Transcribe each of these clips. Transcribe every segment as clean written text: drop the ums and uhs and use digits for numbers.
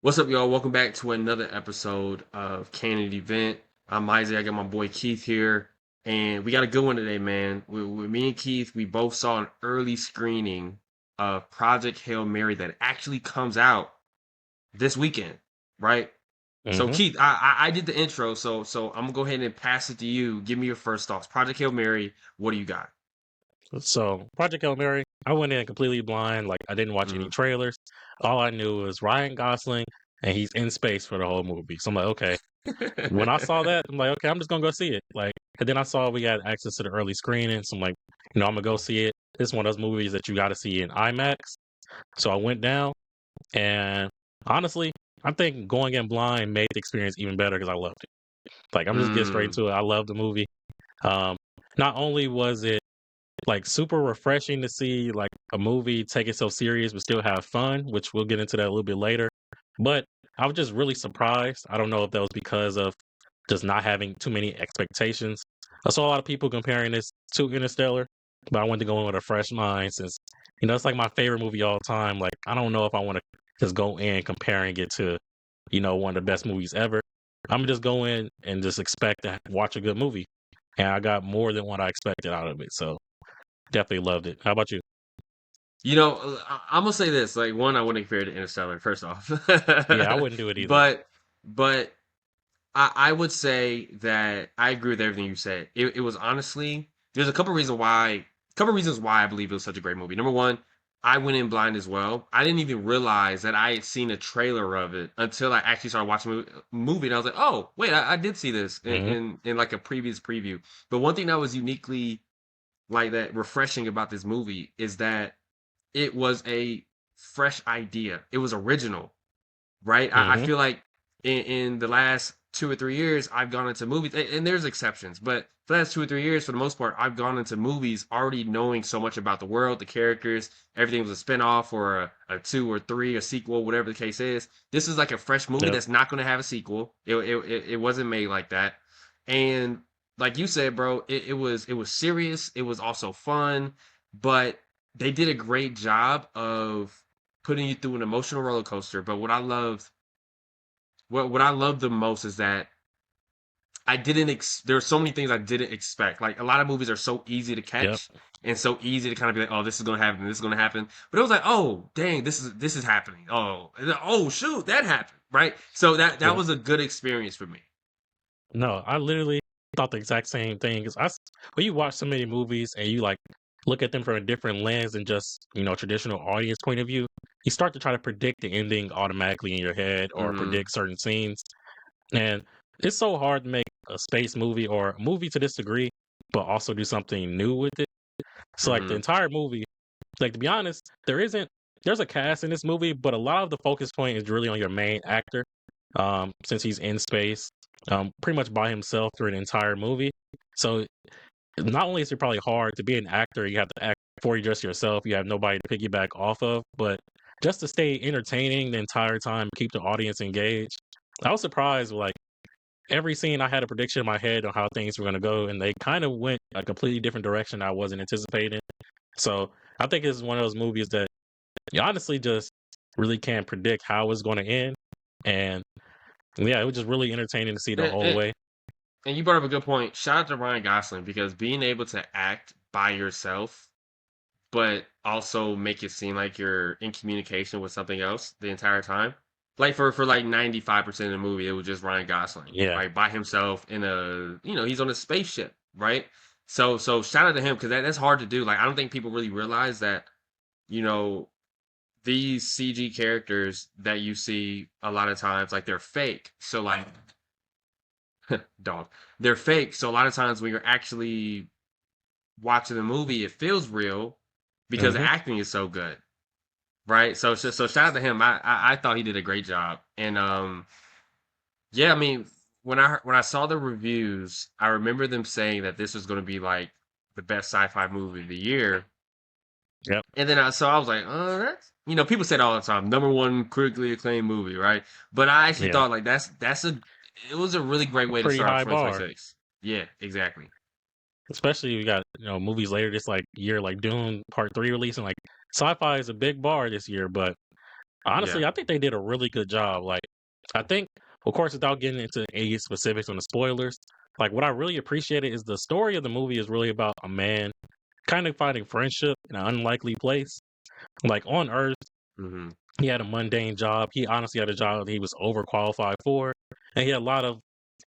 What's up, y'all? Welcome back to another episode of Canon Event. I'm Isaac. I got my boy Keith here, and we got a good one today, man. With me and Keith, we both saw an early screening of Project Hail Mary that actually comes out this weekend, right? So, hmm Keith, I did the intro, so I'm gonna go ahead and pass it to you. Give me your first thoughts. Project Hail Mary. What do you got? So, Project Hail Mary, I went in completely blind. Like, I didn't watch any Mm. trailers. All I knew was Ryan Gosling, and he's in space for the whole movie. So I'm like, okay. When I saw that, I'm like, okay, I'm just gonna go see it. Like, and then I saw we had access to the early screening, so I'm like, I'm gonna go see it. This is one of those movies that you got to see in IMAX. So I went down, and honestly, I think going in blind made the experience even better because I loved it. Like, I'm just getting straight Mm. into it. I love the movie. Um, Not only was it like super refreshing to see like a movie take it so serious but still have fun, which we'll get into that a little bit later. But I was just really surprised. I don't know if that was because of just not having too many expectations. I saw a lot of people comparing this to Interstellar, but I wanted to go in with a fresh mind since it's like my favorite movie all time. Like I don't know if I want to just go in comparing it to one of the best movies ever. I'm gonna just go in and just expect to watch a good movie, and I got more than what I expected out of it. So definitely loved it. How about you? I'm gonna say this. Like, one, I wouldn't compare it to Interstellar. First off, Yeah, I wouldn't do it either. but but I would say that I agree with everything you said. It was honestly there's a couple reasons why I believe it was such a great movie. Number one, I went in blind as well. I didn't even realize that I had seen a trailer of it until I actually started watching the movie, and I was like, oh wait, I did see this in, hmm in in like a previous preview. But one thing that was uniquely like that refreshing about this movie is that it was a fresh idea. It was original, right? I hmm feel like in the last 2 or 3 years, I've gone into movies, and there's exceptions, but for the last 2 or 3 years, for the most part, I've gone into movies already knowing so much about the world, the characters, everything was a spinoff or a two or three, a sequel, whatever the case is. This is like a fresh movie Yep. that's not going to have a sequel. It wasn't made like that, and like you said, bro, it was serious. It was also fun, but they did a great job of putting you through an emotional roller coaster. But what I love the most is that there are so many things I didn't expect. Like a lot of movies are so easy to Yep. catch and so easy to kind of be like, oh, this is gonna happen, this is gonna happen. But it was like, oh, dang, this is happening. Oh, shoot, that happened, right? So that Yep. was a good experience for me. No, I literally thought the exact same thing. Because when you watch so many movies and you like look at them from a different lens than just traditional audience point of view, you start to try to predict the ending automatically in your head or Hmm. predict certain scenes. And it's so hard to make a space movie or a movie to this degree, but also do something new with it. So like the Hmm. entire movie, like to be honest, there's a cast in this movie, but a lot of the focus point is really on your main actor. Since he's in space, pretty much by himself through an entire movie. So not only is it probably hard to be an actor, you have to act for you just yourself. You have nobody to piggyback off of, but just to stay entertaining the entire time, keep the audience engaged. I was surprised, like every scene, I had a prediction in my head on how things were going to go, and they kind of went a completely different direction I wasn't anticipating. So I think it's one of those movies that you honestly just really can't predict how it's going to end. And yeah, it was just really entertaining to see the And, whole and, way. and you brought up a good point. Shout out to Ryan Gosling because being able to act by yourself but also make it seem like you're in communication with something else the entire time. Like for like 95% of the movie, it was just Ryan Gosling, Yeah. right, by himself in he's on a spaceship, right? So shout out to him because that's hard to do. Like I don't think people really realize that you know these CG characters that you see a lot of times like they're fake. So like dog, they're fake. So a lot of times when you're actually watching the movie, it feels real because the hmm acting is so good. Right. So shout out to him. I thought he did a great job. And yeah, I mean, when I saw the reviews, I remember them saying that this was going to be like the best sci-fi movie of the year. Yep. And then I was like, oh, that's people say it all the time, number one critically acclaimed movie, right? But I actually Yeah. thought like it was a really great A way to pretty start off high bar. 2026. Yeah, exactly. Especially you got, movies later this like year like Dune Part 3 releasing. Like sci-fi is a big bar this year, but Yeah. Honestly, I think they did a really good job. Like, I think, of course, without getting into any specifics on the spoilers, like what I really appreciated is the story of the movie is really about a man kind of finding friendship in an unlikely place. Like on Earth, Hmm. he had a mundane job. He honestly had a job that he was overqualified for, and he had a lot of,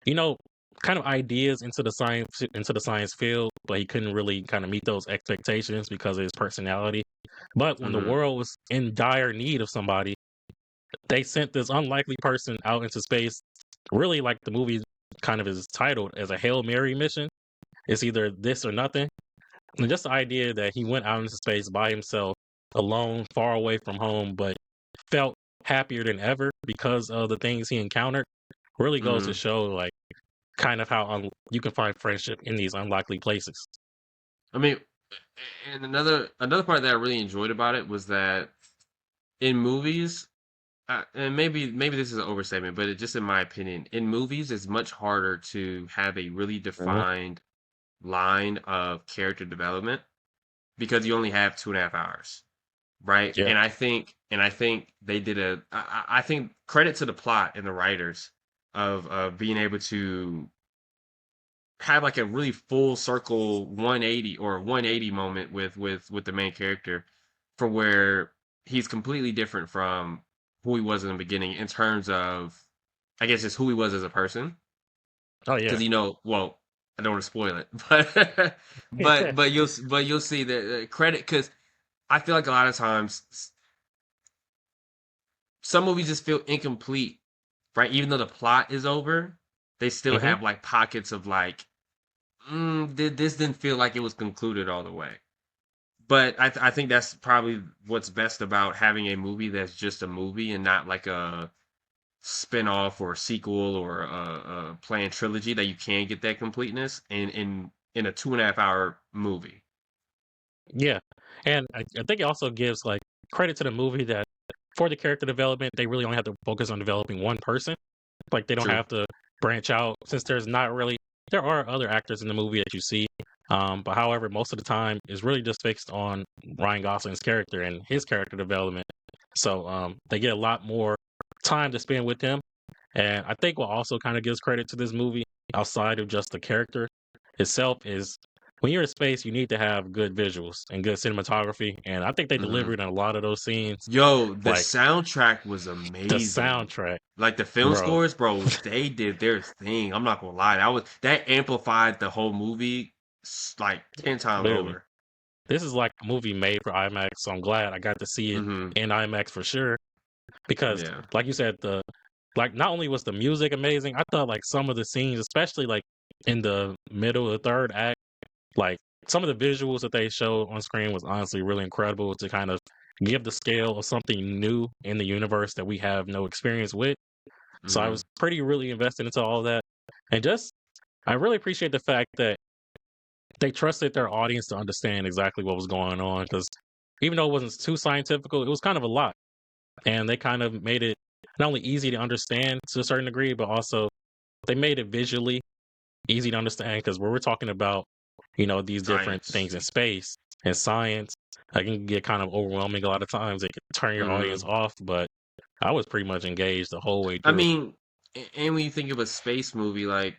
you know, kind of ideas into the science field, but he couldn't really kind of meet those expectations because of his personality. But when the Hmm. world was in dire need of somebody, they sent this unlikely person out into space. Really, like the movie kind of is titled as a Hail Mary mission. It's either this or nothing. And just the idea that he went out into space by himself, alone, far away from home, but felt happier than ever because of the things he encountered really goes to Hmm. show, like, kind of how you can find friendship in these unlikely places. I mean, and another part that I really enjoyed about it was that in movies, and maybe this is an overstatement, but just in my opinion, in movies, it's much harder to have a really Mhm. defined line of character development because you only have 2.5 hours, right? Yeah. And I think they did I think credit to the plot and the writers of being able to have like a really full circle 180 or 180 moment with the main character for where he's completely different from who he was in the beginning in terms of I guess just who he was as a person Oh yeah. because well I don't want to spoil it but but you'll see the credit because I feel like a lot of times some movies just feel incomplete, right? Even though the plot is over, they still Hmm. have like pockets of like, this didn't feel like it was concluded all the way. But I think that's probably what's best about having a movie that's just a movie and not like a spin-off or a sequel or a planned trilogy that you can get that completeness in a 2.5 hour movie. Yeah. And I think it also gives like credit to the movie that for the character development, they really only have to focus on developing one person. Like they don't True. have to branch out since there's not really there are other actors in the movie that you see. But however, most of the time is really just fixed on Ryan Gosling's character and his character development. So they get a lot more time to spend with him. And I think what also kind of gives credit to this movie, outside of just the character itself, is when you're in space, you need to have good visuals and good cinematography. And I think they Hmm. delivered in a lot of those scenes. Yo, the Like soundtrack was the amazing. soundtrack, Like the film bro. scores, bro, they did their thing. I'm not gonna lie, that amplified the whole movie like 10 times Literally. over. This is like a movie made for IMAX, so I'm glad I got to see it Hmm. in IMAX for sure. Because, Yeah. like you said, the like not only was the music amazing, I thought like some of the scenes, especially like in the middle of the third act, like some of the visuals that they showed on screen was honestly really incredible to kind of give the scale of something new in the universe that we have no experience with. So I Hmm. was pretty really invested into all that, and just I really appreciate the fact that they trusted their audience to understand exactly what was going on because even though it wasn't too scientific, it was kind of a lot. And they kind of made it not only easy to understand to a certain degree, but also they made it visually easy to understand because when we're talking about, these different things Science. in space and science, it can get kind of overwhelming a lot of times. It can turn your audience Hmm. off, but I was pretty much engaged the whole way I through. mean, and when you think of a space movie, like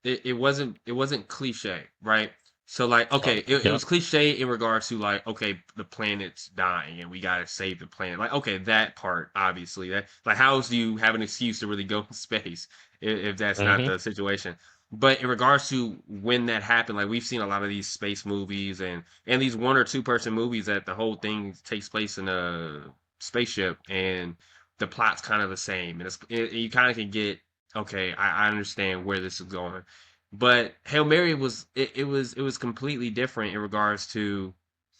it wasn't cliche, right? So like, okay, it Yep. was cliche in regards to like, okay, the planet's dying and we gotta save the planet. Like, okay, that part, obviously, that like, how else do you have an excuse to really go in space if that's not Hmm. the situation? But in regards to when that happened, like we've seen a lot of these space movies and these 1 or 2 person movies that the whole thing takes place in a spaceship and the plot's kind of the same, and you kind of can get okay. I understand where this is going, but Hail Mary it was completely different in regards to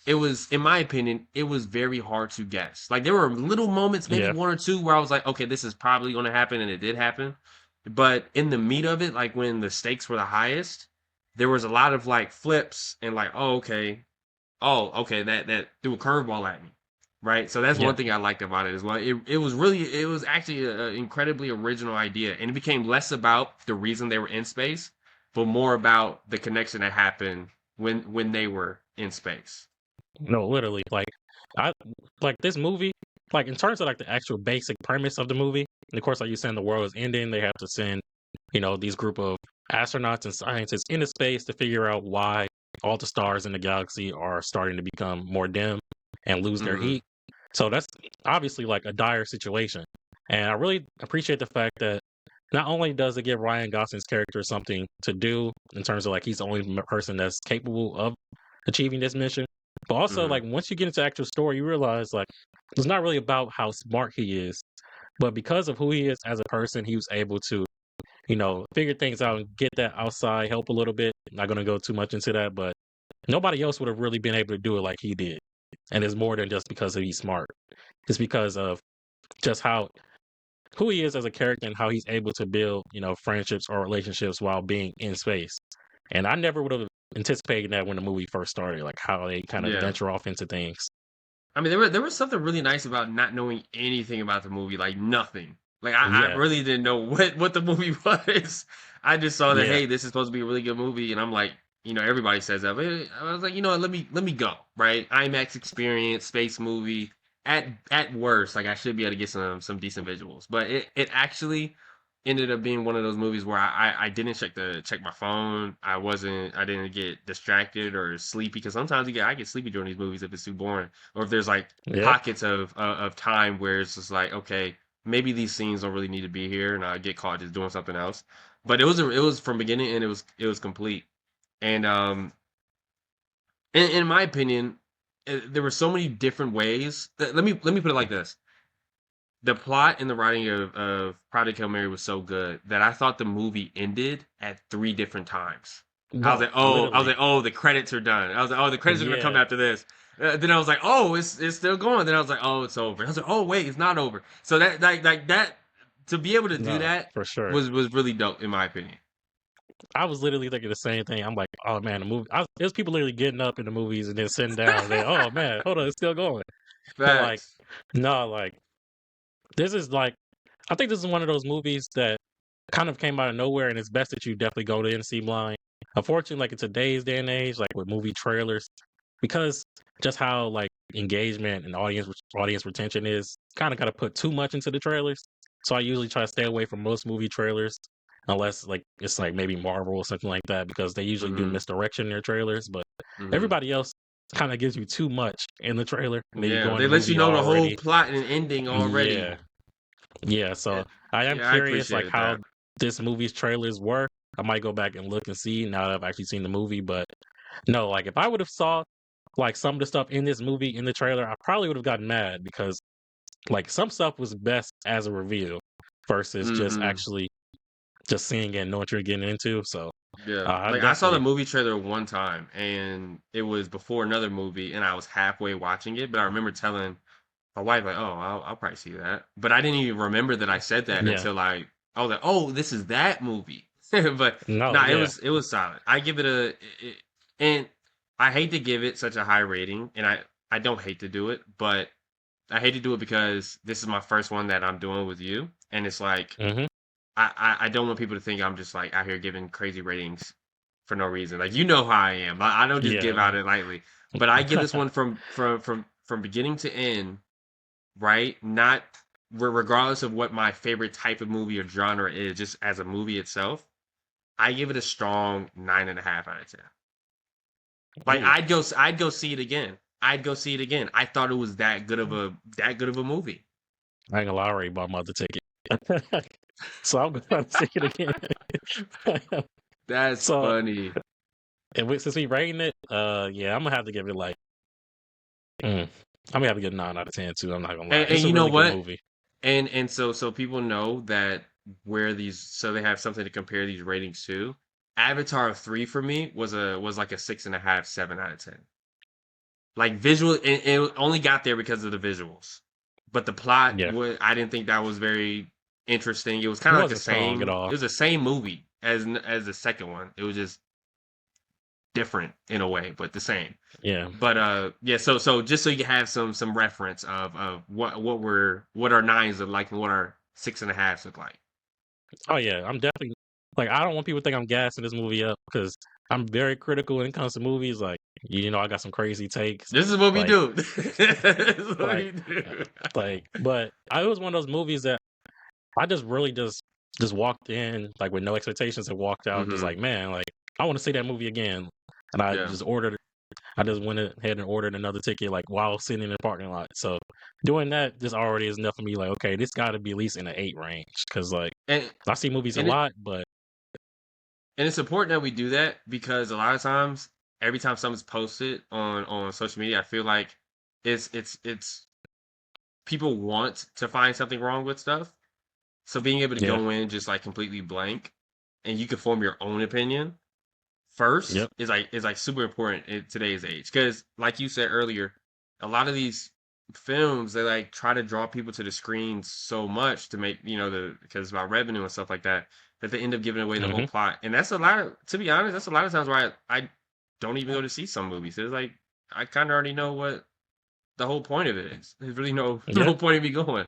it was in my opinion it was very hard to guess. Like there were little moments, maybe Yeah. 1 or 2, where I was like, okay, this is probably going to happen, and it did happen. But in the meat of it, like when the stakes were the highest, there was a lot of like flips and like, oh okay, that threw a curveball at me, right? So that's Yeah. one thing I liked about it as well. It was actually an incredibly original idea, and it became less about the reason they were in space, but more about the connection that happened when they were in space. No, literally. Like I like this movie. like in terms of like the actual basic premise of the movie, and of course, like you saying, the world is ending. They have to send, these group of astronauts and scientists into space to figure out why all the stars in the galaxy are starting to become more dim and lose their Mm-hmm. heat. So that's obviously like a dire situation. And I really appreciate the fact that not only does it give Ryan Gosling's character something to do in terms of like he's the only person that's capable of achieving this mission, but also Mm-hmm. like once you get into the actual story, you realize like it's not really about how smart he is, but because of who he is as a person, he was able to, figure things out and get that outside help a little bit. Not going to go too much into that, but nobody else would have really been able to do it like he did. And it's more than just because he's smart. It's because of just how who he is as a character and how he's able to build, friendships or relationships while being in space. And I never would have anticipated that when the movie first started, like how they kind of Yeah. venture off into things. I mean, there was something really nice about not knowing anything about the movie, like nothing. Like I Yeah, really didn't know what the movie was. I just saw that, yeah, hey, this is supposed to be a really good movie, and I'm like, everybody says that, but I was like, let me go, right? IMAX experience, space movie. At worst, like I should be able to get some decent visuals, but it actually ended up being one of those movies where I didn't check my phone. I didn't get distracted or sleepy because sometimes I get sleepy during these movies if it's too boring or if there's like yeah. pockets of time where it's just like, okay, maybe these scenes don't really need to be here, and I get caught just doing something else. But it was from beginning and it was complete. And in my opinion, there were so many different ways. Let me put it like this: the plot and the writing of Project Hail Mary was so good that I thought the movie ended at three different times. No, I was literally. like, oh, the credits are done. I was like, oh, the credits are gonna come Yeah, after this. Then I was like, oh, it's still going. Then I was like, oh, it's over. I was like, oh, wait, it's not over. So that like that to be able to do no, that for sure. was really dope in my opinion. I was literally thinking the same thing. I'm like, oh man, the movie. There's people literally getting up in the movies and then sitting down. They, oh man, hold on, it's still going. But like, Facts. no, like this is like, I think this is one of those movies that kind of came out of nowhere, and it's best that you definitely go in and see blind. Unfortunately, like in today's day and age, like with movie trailers, because just how like engagement and audience retention is, kind of got to put too much into the trailers. So I usually try to stay away from most movie trailers, unless like it's like maybe Marvel or something like that, because they usually do Hmm. misdirection in their trailers. But Hmm. everybody else kind of gives you too much in the trailer, and then you Yeah, go in they the let you movie know the whole already. plot and ending already. Yeah, yeah, Yeah, so I am yeah, I curious, like appreciated how that. this movie's trailers were. I might go back and look and see now that I've actually seen the movie. But no, like if I would have saw like some of the stuff in this movie in the trailer, I probably would have gotten mad because like some stuff was best as a reveal versus just Hmm. actually just seeing it and knowing what you're getting into. So Yeah, I like I saw the definitely, movie trailer one time, and it was before another movie, and I was halfway watching it, but I remember telling my wife like, "Oh, I'll probably see that," but I didn't even remember that I said that yeah, until I was like, "Oh, this is that movie." But no, nah, it yeah, was it was solid. I give it and I hate to give it such a high rating, and I don't hate to do it, but I hate to do it because this is my first one that I'm doing with you, and it's like hmm I don't want people to think I'm just like out here giving crazy ratings for no reason. Like you know how I am. I don't just give yeah, out it lightly. But I give this one from beginning to end, right? Not regardless of what my favorite type of movie or genre is, just as a movie itself. I give it a strong 9.5 out of 10. Like ooh, I'd go see it again. I'd go see it again. I thought it was that good of a movie. I ain't gonna lie, I already bought my other ticket, so I'm gonna see it again. That's So funny. since we rating it, yeah, I'm gonna have to give it like, I'm gonna have to give it 9 out of 10 too. I'm not gonna lie, And it's a you know really good what? movie. And so people know that where these so they have something to compare these ratings to. Avatar 3 for me was like a 6.5, 7 out of 10. Like visual, it only got there because of the visuals, but the plot Yeah, was I didn't think that was very interesting. It was it kind of like the wasn't strong at same. all. It was the same movie as the second one. It was just different in a way, but the same. Yeah. But yeah, so just so you have some reference of what our nines look like and what our 6.5s look like. Oh yeah, I'm definitely like I don't want people to think I'm gassing this movie up because I'm very critical when it comes to movies. Like, I got some crazy takes. This is what we Like, do. This is what like, we do. but it was one of those movies that I just really just walked in like with no expectations and walked out just Hmm. like, man, like I want to see that movie again. And Yeah. I just went ahead and ordered another ticket like while sitting in the parking lot. So doing that just already is enough for me. Like, okay, this got to be at least in the 8 range because like And I see movies a and it lot, but and it's important that we do that because a lot of times, every time something's posted on social media, I feel like it's people want to find something wrong with stuff. So being able to yeah, go in just like completely blank, and you can form your own opinion first yep, is like super important in today's age. Because like you said earlier, a lot of these films, they like try to draw people to the screen so much to make because about revenue and stuff like that, that they end up giving away the whole hmm plot. And that's a lot of, to be honest, that's a lot of times why I don't even go to see some movies. It's like I kind of already know what the whole point of it is. There's really no yeah. point of me going.